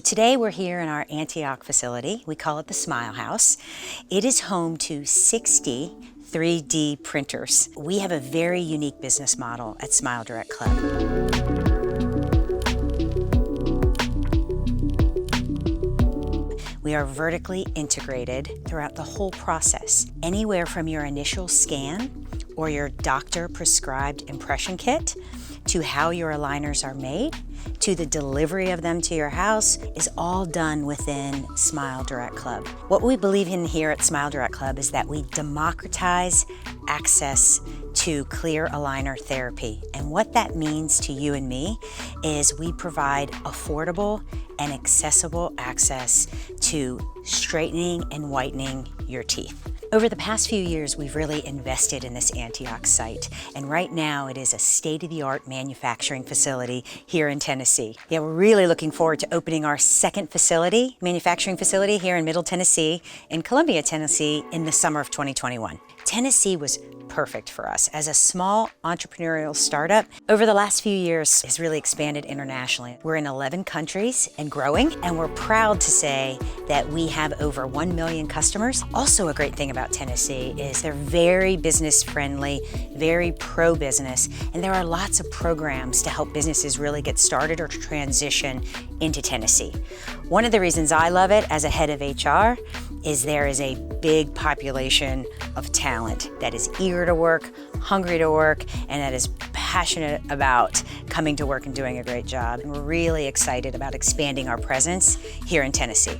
Today we're here in our Antioch facility. We call it the Smile House. It is home to 60 3D printers. We have a very unique business model at SmileDirectClub. We are vertically integrated throughout the whole process, anywhere from your initial scan or your doctor-prescribed impression kit to how your aligners are made, to the delivery of them to your house is all done within SmileDirectClub. What we believe in here at SmileDirectClub is that we democratize access to clear aligner therapy. And what that means to you and me is we provide affordable and accessible access to straightening and whitening your teeth. Over the past few years, we've really invested in this Antioch site, and right now it is a state-of-the-art manufacturing facility here in Tennessee. Yeah, we're really looking forward to opening our second manufacturing facility here in Middle Tennessee, in Columbia, Tennessee, in the summer of 2021. Tennessee was perfect for us. As a small entrepreneurial startup, over the last few years, it's really expanded internationally. We're in 11 countries and growing, and we're proud to say that we have over 1 million customers. Also, a great thing about Tennessee is they're very business friendly, very pro-business, and there are lots of programs to help businesses really get started or transition into Tennessee. One of the reasons I love it as a head of HR is there is a big population of talent that is eager to work, hungry to work, and that is passionate about coming to work and doing a great job. And we're really excited about expanding our presence here in Tennessee.